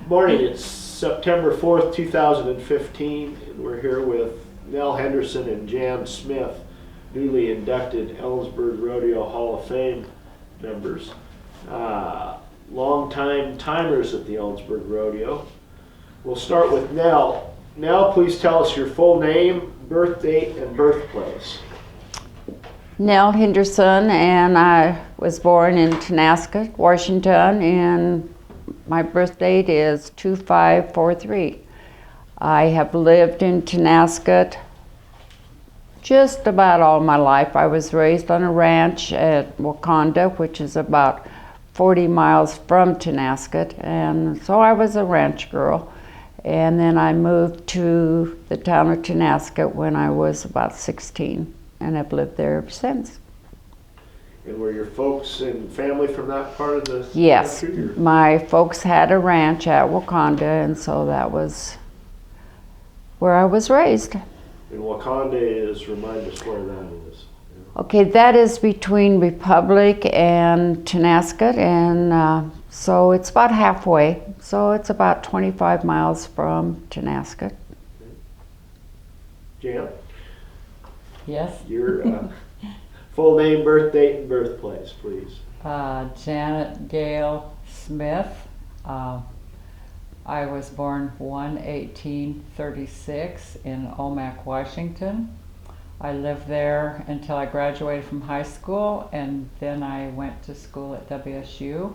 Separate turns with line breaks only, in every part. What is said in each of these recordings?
Morning, it's September 4th, 2015, and we're here with Nell Henderson and Jan Smith, newly inducted Ellensburg Rodeo Hall of Fame members. Long-time timers at the Ellensburg Rodeo. We'll start with Nell. Nell, please tell us your full name, birth date, and birthplace.
Nell Henderson, and I was born in Tonasket, Washington, and my birth date is 2543. I have lived in Tonasket just about all my life. I was raised on a ranch at Wakanda, which is about 40 miles from Tonasket, and so I was a ranch girl. And then I moved to the town of Tonasket when I was about 16, and I've lived there ever since.
And were your folks and family from that part of the
Yes,
country?
my folks had a ranch at Wakanda, and so that was where I was raised.
And Wakanda is, remind us where that is.
Okay, that is between Republic and Tonasket, and so it's about halfway. So it's about 25 miles from Tonasket.
Jan,
Yes.
your full name, birth date, and birthplace, please.
Janet Gale Smith. I was born 1/18/36 in Omak, Washington. I lived there until I graduated from high school, and then I went to school at WSU.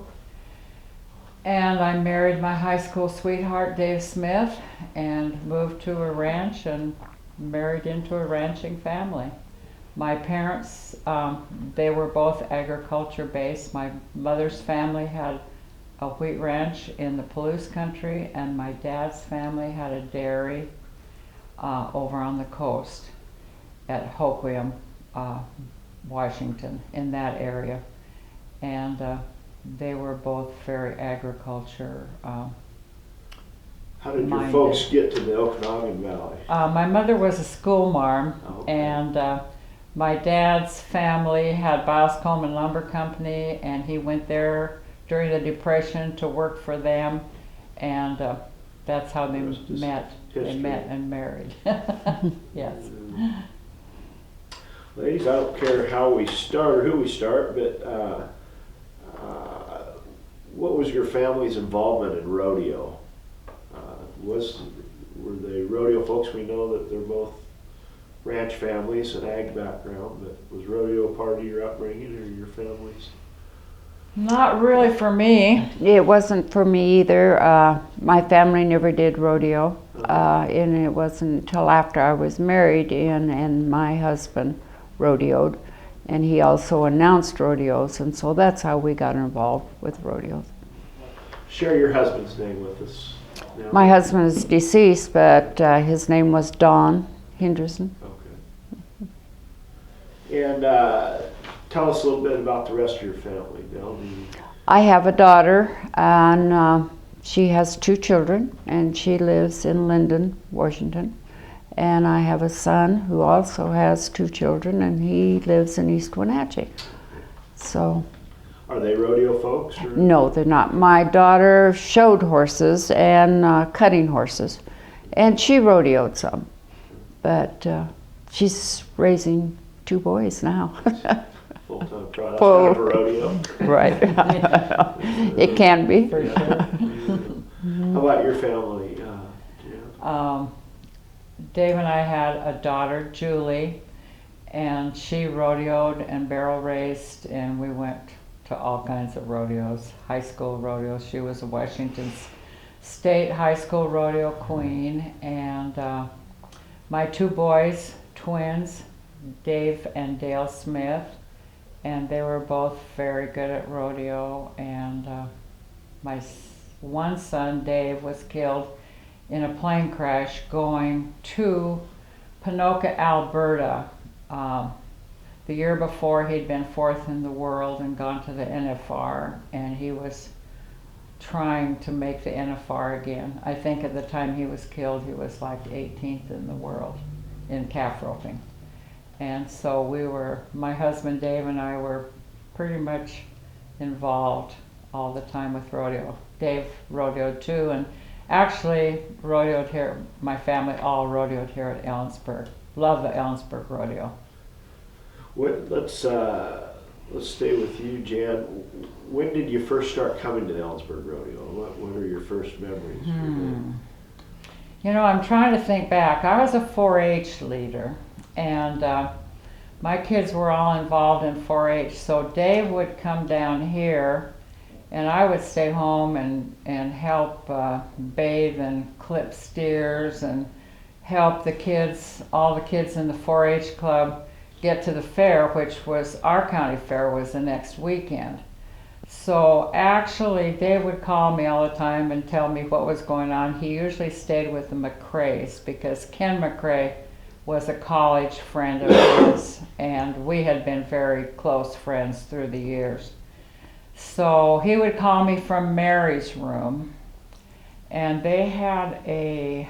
And I married my high school sweetheart, Dave Smith, and moved to a ranch and married into a ranching family. My parents, they were both agriculture based. My mother's family had a wheat ranch in the Palouse country, and my dad's family had a dairy over on the coast at Hoquiam, Washington, in that area. And they were both very agriculture
How did your
minded.
folks get to the Okanagan Valley?
My mother was a school marm,
Okay.
and my dad's family had Biles Coleman Lumber Company, and he went there during the Depression to work for them, and that's how they
There's just
met. They
history.
met and married. Yes.
Ladies, I don't care how we start or who we start, but what was your family's involvement in rodeo? Were they rodeo folks? We know that they're both ranch families and ag background, but was rodeo part of your upbringing or your family's?
Not really for me.
It wasn't for me either. My family never did rodeo, and it wasn't until after I was married and my husband rodeoed, and he also announced rodeos, and so that's how we got involved with rodeos.
Share your husband's name with us now.
My husband is deceased, but his name was Don Henderson.
Okay. And tell us a little bit about the rest of your family, Nell.
I have a daughter, and she has 2 children, and she lives in Linden, Washington. And I have a son who also has 2 children, and he lives in East Wenatchee. So,
Are they rodeo folks? Or?
no, they're not. My daughter showed horses and cutting horses, and she rodeoed some. But she's raising 2 boys now.
Full-time pro. That's kind of a rodeo.
Right. It can be.
For sure.
How about your family, Jan?
Dave and I had a daughter, Julie, and she rodeoed and barrel raced, and we went to all kinds of rodeos, high school rodeos. She was a Washington State high school rodeo queen, and my 2 boys, twins, Dave and Dale Smith, and they were both very good at rodeo, and my one son, Dave, was killed in a plane crash going to Ponoka, Alberta. The year before, he'd been 4th in the world and gone to the NFR, and he was trying to make the NFR again. I think at the time he was killed, he was like 18th in the world in calf roping. And so my husband Dave and I were pretty much involved all the time with rodeo. Dave rodeoed too, and actually rodeoed here. My family all rodeoed here at Ellensburg. Love the Ellensburg Rodeo.
Let's stay with you, Jan. When did you first start coming to the Ellensburg Rodeo? What are your first memories?
You know, I'm trying to think back. I was a 4-H leader, and my kids were all involved in 4-H. So Dave would come down here, and I would stay home and help bathe and clip steers and help the kids, all the kids in the 4-H club, get to the fair, which was our county fair, was the next weekend. So actually, Dave would call me all the time and tell me what was going on. He usually stayed with the McCraes because Ken McCrae was a college friend of his, and we had been very close friends through the years. So he would call me from Mary's room, and they had a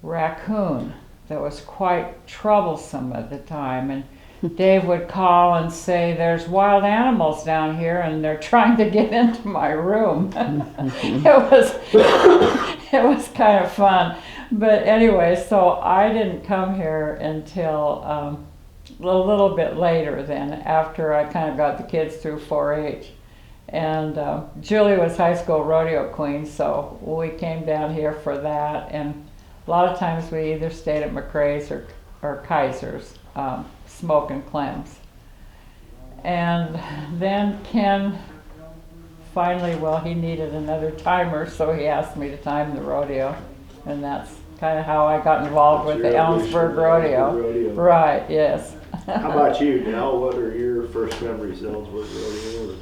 raccoon that was quite troublesome at the time, and Dave would call and say, there's wild animals down here and they're trying to get into my room. It was kind of fun. But anyway, so I didn't come here until a little bit later then, after I kind of got the kids through 4-H. And Julie was high school rodeo queen, so we came down here for that. And a lot of times we either stayed at McCrae's or Kaiser's, smoking clams. And then Ken finally, well, he needed another timer, so he asked me to time the rodeo. And that's kind of how I got involved with the Ellensburg Rodeo. Right, yes.
How about you, Nell? What are your first memories of Ellensburg Rodeo?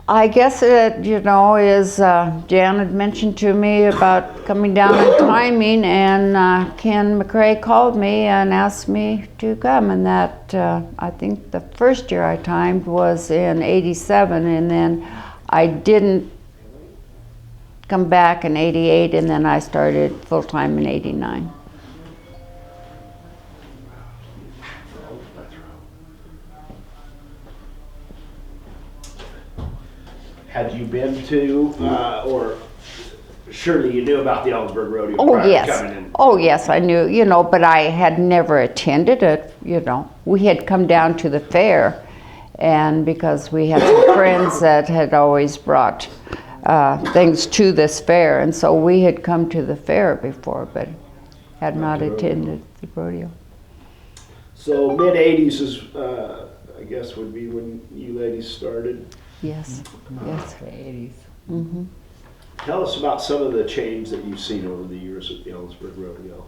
I guess it, you know, is Jan had mentioned to me about coming down and timing, and Ken McCrae called me and asked me to come, and that I think the first year I timed was in '87, and then I didn't come back in '88, and then I started full-time in '89.
Had you been to, or surely you knew about the Ellensburg Rodeo?
Oh,
prior to
yes.
coming in?
Oh, yes, I knew, you know, but I had never attended it, you know. We had come down to the fair, and because we had some friends that had always brought things to this fair, and so we had come to the fair before, but had not attended the rodeo.
So mid-'80s is, I guess, would be when you ladies started.
Yes, yes.
The 80s.
Mm-hmm.
Tell us about some of the change that you've seen over the years at the Ellensburg Rodeo.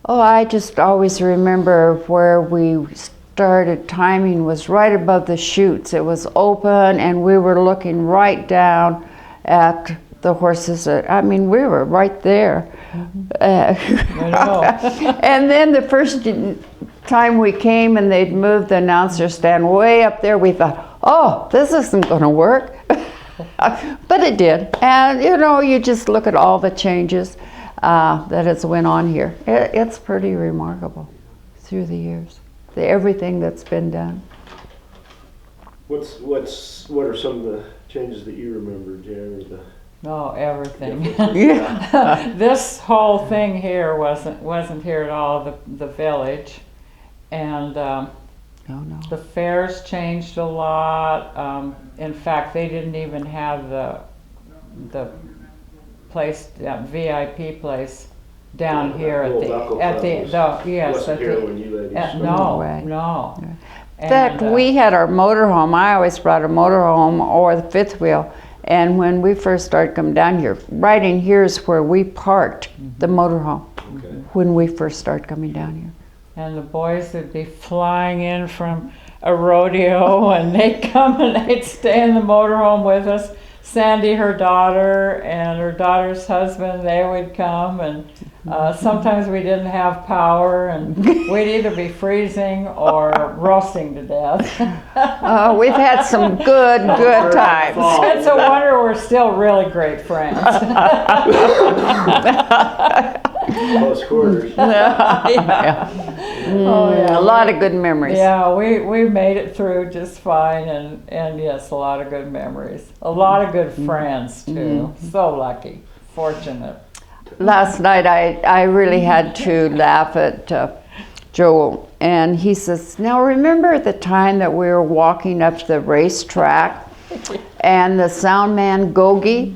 Oh, I just always remember where we started timing was right above the chutes. It was open, and we were looking right down at the horses. I mean, we were right there.
I know.
And then the first time we came and they'd moved the announcer stand way up there, we thought, oh, this isn't going to work. But it did. And, you know, you just look at all the changes that has went on here. It's pretty remarkable through the years, everything that's been done.
What are some of the changes that you remember, Jan?
Oh, everything.
Yeah.
This whole thing here wasn't here at all, the village. And
No.
the fairs changed a lot. In fact, they didn't even have the place, VIP place down here at the yes.
Wasn't here when you ladies started.
No.
In fact, we had our motorhome. I always brought a motorhome or the fifth wheel. And when we first started coming down here, right in here is where we parked the motorhome when we first started coming down here.
And the boys would be flying in from a rodeo, and they'd come and they'd stay in the motorhome with us. Sandy, her daughter, and her daughter's husband, they would come, and sometimes we didn't have power, and we'd either be freezing or roasting to death.
We've had some good times.
It's a wonder we're still really great friends.
Close quarters.
Yeah.
Oh, yeah.
A lot of good memories.
Yeah, we made it through just fine, and yes, a lot of good memories. A lot of good friends, too. So lucky. fortunate.
Last night I really had to laugh at Joel, and he says, "Now remember the time that we were walking up to the racetrack and the sound man Gogi?"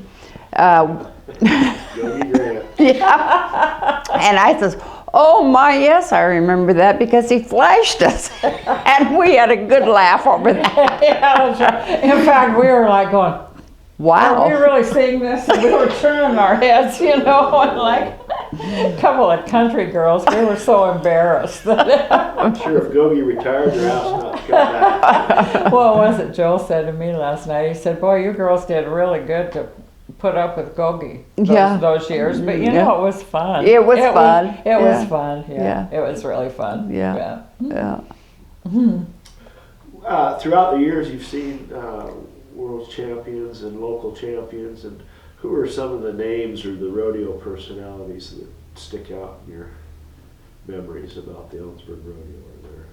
Yogi Grant.
Yeah. And I says, "Oh my, yes, I remember that because he flashed us." And we had a good laugh over that.
Yeah, that's right. In fact, we were like going, "Are we
Wow.
really seeing this?" And we were turning our heads, you know, and like a couple of country girls, we were so embarrassed.
I'm sure if Gogi retired, they're asked not to come back.
What was it Joel said to me last night? He said, "Boy, you girls did really good to put up with Gogi
Yeah.
those years." But you know, it was fun.
It was fun.
It
Yeah.
was fun, yeah.
Yeah.
It was really fun.
Yeah. Yeah.
Throughout the years, you've seen world champions and local champions, and who are some of the names or the rodeo personalities that stick out in your memories about the Ellensburg Rodeo? Are there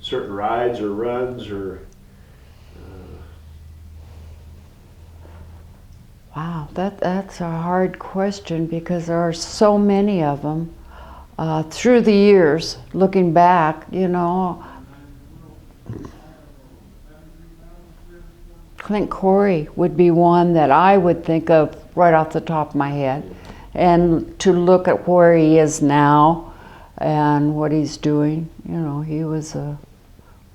certain rides or runs or
Wow, that's a hard question because there are so many of them. Through the years, looking back, you know, Clint Corey would be one that I would think of right off the top of my head. And to look at where he is now and what he's doing, you know, he was a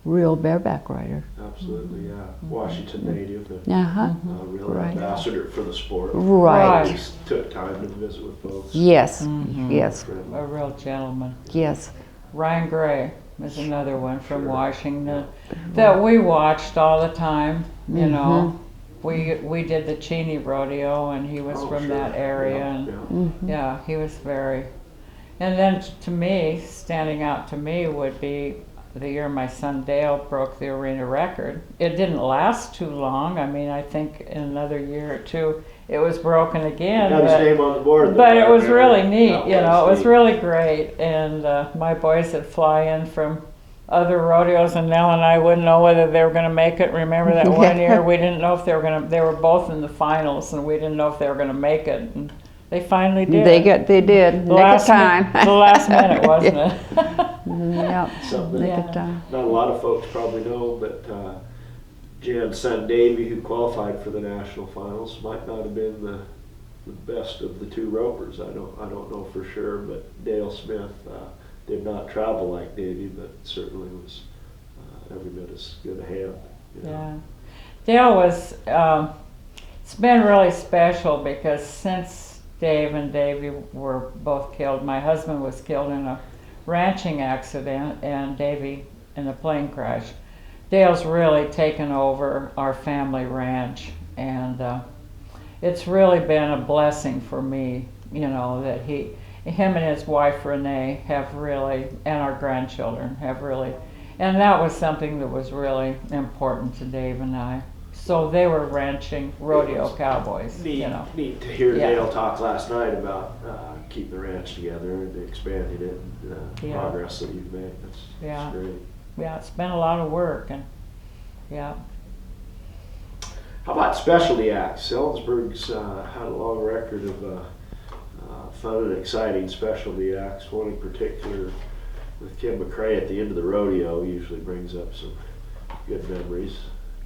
real bareback rider.
absolutely, yeah, Washington native, and
Uh-huh.
real
Right.
ambassador for the sport.
Right.
Just took time to visit with folks.
Yes, yes,
A real gentleman.
yes.
Ryan Gray was another one from Washington that we watched all the time. You know, we did the Cheney Rodeo, and he was
Oh,
from
sure.
that area,
Yeah,
and
yeah.
yeah, he was very. And then to me, standing out to me would be the year my son Dale broke the arena record. It didn't last too long. I mean, I think in another year or two it was broken again.
Got his name on the board.
But it was
though.
really neat,
That
you know, it was
neat.
really great. And my boys would fly in from other rodeos, and Nell and I wouldn't know whether they were going to make it. Remember that one year we didn't know if they were going to, they were both in the finals, and we didn't know if they were going to make it. And they finally did.
They did.
The
Nick of
last
time.
The last minute, wasn't it?
Yep.
Something
Nick
that
of time.
not a lot of folks probably know, but Jan's son Davey, who qualified for the national finals, might not have been the best of the two ropers. I don't know for sure, but Dale Smith did not travel like Davey, but certainly was every bit as good a hand. You know.
Yeah. Dale was, it's been really special because since Dave and Davey were both killed, my husband was killed in a ranching accident and Davey in a plane crash. Dale's really taken over our family ranch, and it's really been a blessing for me, you know, that him and his wife Renee have really, and our grandchildren have really, and that was something that was really important to Dave and I. So they were ranching rodeo cowboys,
Neat,
you know.
neat to hear
Yeah.
Dale talk last night about keeping the ranch together and expanding it and
Yeah.
progress that you've made.
Yeah.
That's great.
Yeah, it's been a lot of work, and yeah.
How about specialty acts? Ellensburg's had a long record of fun and exciting specialty acts. One in particular with Kim McCrae at the end of the rodeo usually brings up some good memories.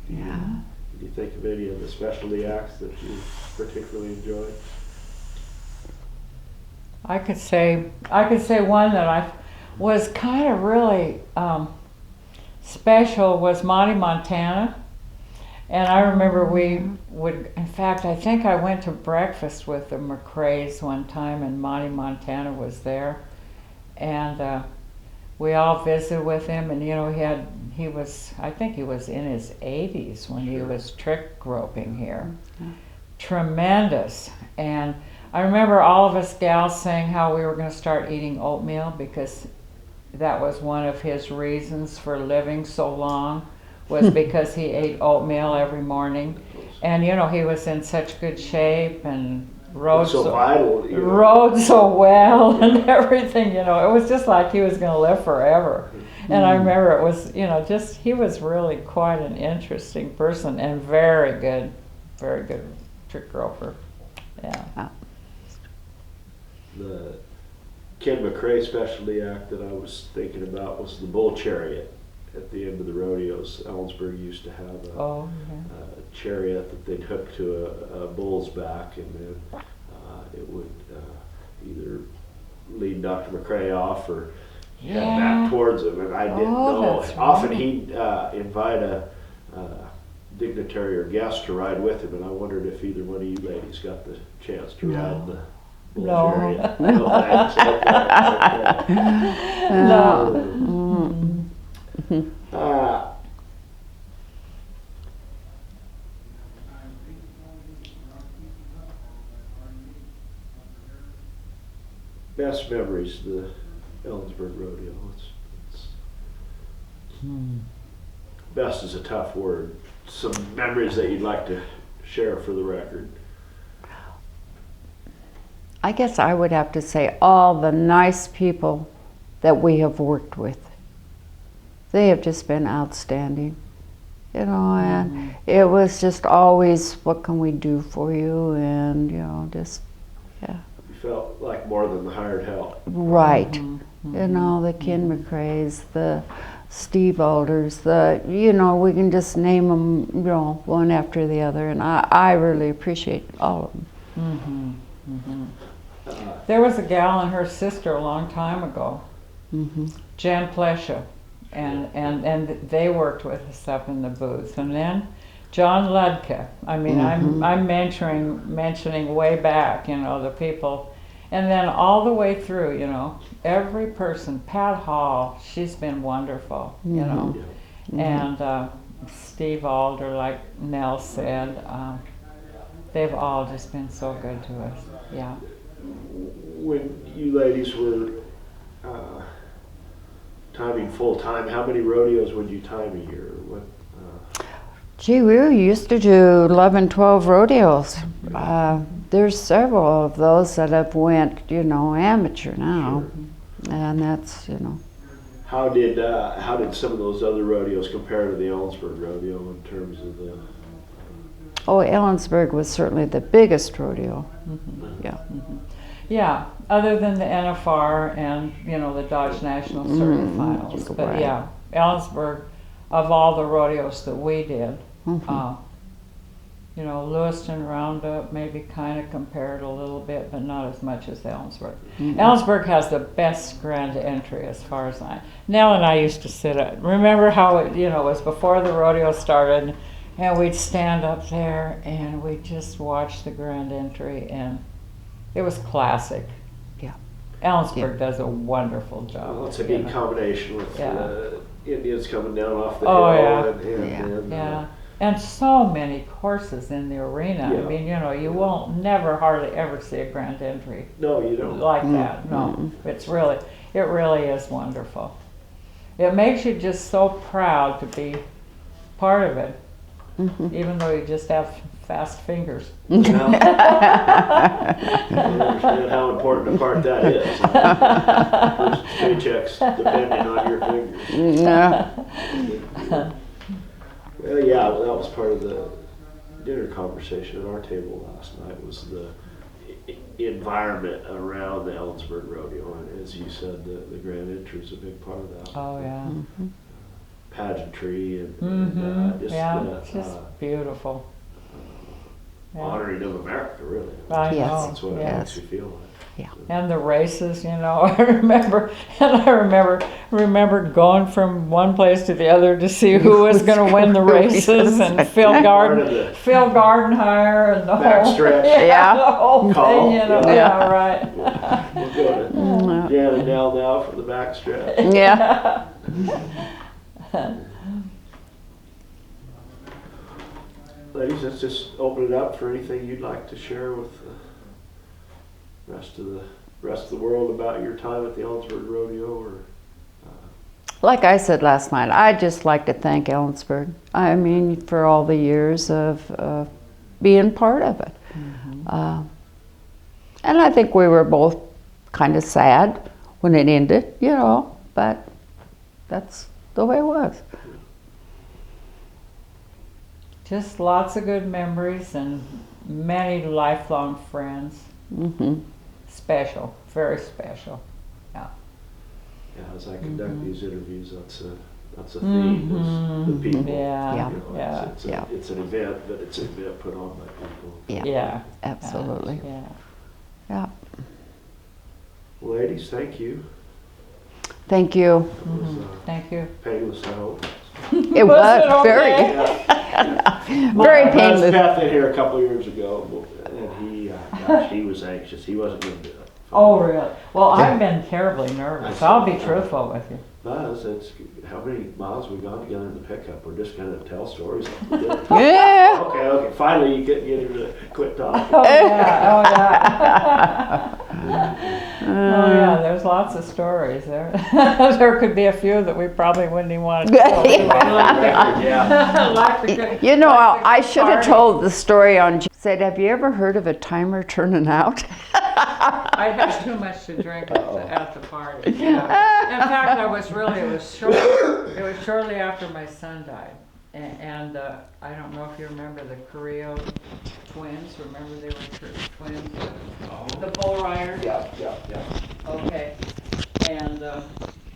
Yeah.
Can you think of any of the specialty acts that you particularly enjoyed?
I could say one that I was kind of really special was Monty, Montana. And I remember we would, in fact, I think I went to breakfast with the McCraes one time, and Monty, Montana was there. And we all visited with him, and you know, I think he was in his 80s when he was trick roping here. Tremendous. And I remember all of us gals saying how we were going to start eating oatmeal because that was one of his reasons for living so long, was because he ate oatmeal every morning. And you know, he was in such good shape and rode
so vital. You know.
rode so well and everything, you know. It was just like he was going to live forever. And I remember it was, you know, just, he was really quite an interesting person and very good trick roper. Yeah.
The Ken McCrae specialty act that I was thinking about was the bull chariot at the end of the rodeos. Ellensburg used to have a chariot that they'd hook to a bull's back, and then it would either lead Dr. McCrae off or head back towards him. And I didn't know. Often he'd invite a dignitary or guest to ride with him, and I wondered if either one of you ladies got the chance to ride the bull chariot. No, thanks.
No.
Best memories of the Ellensburg Rodeo. Best is a tough word. Some memories that you'd like to share for the record.
I guess I would have to say all the nice people that we have worked with. They have just been outstanding, you know, and it was just always, what can we do for you? And, you know, just, yeah.
You felt like more than the hired help.
Right. You know, the Ken McCrae's, the Steve Alders, you know, we can just name them, you know, one after the other, and I really appreciate all of them.
There was a gal and her sister a long time ago, Jan Plesha, and they worked with us up in the booth. And then John Ludke. I mean, I'm mentioning way back, you know, the people. And then all the way through, you know, every person, Pat Hall, she's been wonderful, you know. And Steve Alder, like Nell said, they've all just been so good to us, yeah.
When you ladies were timing full time, how many rodeos would you time a year? What?
Gee, we used to do 11, 12 rodeos. There's several of those that have went, you know, amateur now, and that's, you know.
How did some of those other rodeos compare to the Ellensburg rodeo in terms of the?
Oh, Ellensburg was certainly the biggest rodeo. Yeah.
Yeah, other than the NFR and, you know, the Dodge National Circuit finals. But yeah, Ellensburg, of all the rodeos that we did, you know, Lewiston Roundup maybe kind of compared a little bit, but not as much as Ellensburg. Ellensburg has the best grand entry as far as Nell and I used to sit at. Remember how it, you know, was before the rodeo started, and we'd stand up there and we'd just watch the grand entry, and it was classic. Yeah. Ellensburg does a wonderful job.
Well, it's a neat combination with Indians coming down off the
hill. And so many courses in the arena. I mean, you know, you won't never hardly ever see a grand entry.
No, you don't.
Like that, no. It really is wonderful. It makes you just so proud to be part of it, even though you just have fast fingers.
I understand how important a part that is. Paychecks depending on your fingers.
Yeah.
Well, that was part of the dinner conversation at our table last night, was the environment around the Ellensburg Rodeo. And as you said, the grand entry is a big part of that.
Oh, yeah.
Pageantry and
just beautiful.
Honoring of America, really.
I know.
That's what it makes you feel like.
Yeah.
And the races, you know, I remember going from one place to the other to see who was going to win the races, and Phil Gardenhire and the whole the whole thing, you know. Yeah, right.
We'll go to Jan and Nell now for the backstretch.
Yeah.
Ladies, let's just open it up for anything you'd like to share with the rest of the world about your time at the Ellensburg Rodeo, or.
Like I said last night, I'd just like to thank Ellensburg. I mean, for all the years of being part of it. And I think we were both kind of sad when it ended, you know, but that's the way it was.
Just lots of good memories and many lifelong friends. Special very special. Yeah.
Yeah, as I conduct these interviews, that's a theme, is the people.
Yeah.
Yeah.
You know,
Yeah.
it's an event, but it's an event put on by people.
Yeah.
Yeah.
Absolutely.
Yeah.
Yeah.
Ladies, thank you.
Thank you.
That was
Thank you.
painless, I hope.
It
Was
was
it
very,
Yeah.
very
I had
painless.
Beth in here a couple years ago, and he was anxious. He wasn't going to do it.
Oh, really? Well, I've been terribly nervous. I'll be truthful with you.
Buzz, it's how many miles we've gone together in the pickup. We're just going to tell stories.
Yeah.
Okay. Finally, you get him to quit talking.
Oh, yeah. Oh, yeah. Oh, yeah. There's lots of stories there. There could be a few that we probably wouldn't even want to tell.
Yeah.
Like the-
You know,
like the
I should have
party.
told the story on. Said, have you ever heard of a timer turning out?
I had too much to drink at the party. In fact, it was shortly after my son died. And I don't know if you remember the Carrillo twins. Remember they were twins? The bull riders?
Yeah.
Okay. And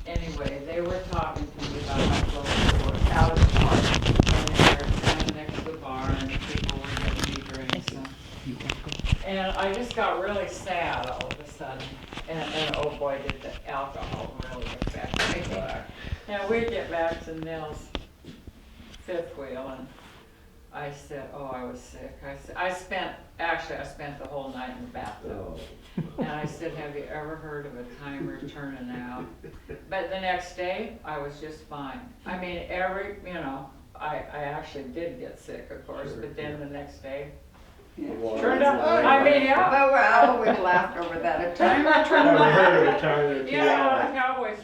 anyway, they were talking to me about how close they were out of the park. And they were standing next to the bar and people were getting me drinks. And I just got really sad all of a sudden. And oh boy, did the alcohol really affect me. And we get back to Nell's fifth wheel and I said, oh, I was sick. I spent the whole night in the bathtub.
Oh.
And I said, have you ever heard of a timer turning out? But the next day, I was just fine. I mean, I actually did get sick, of course,
Sure,
but then the next day,
Well,
turned out, I mean, yeah.
Well, we laughed over that. A timer
I've
turned
never
out.
heard of a timer.
Yeah, the Cowboys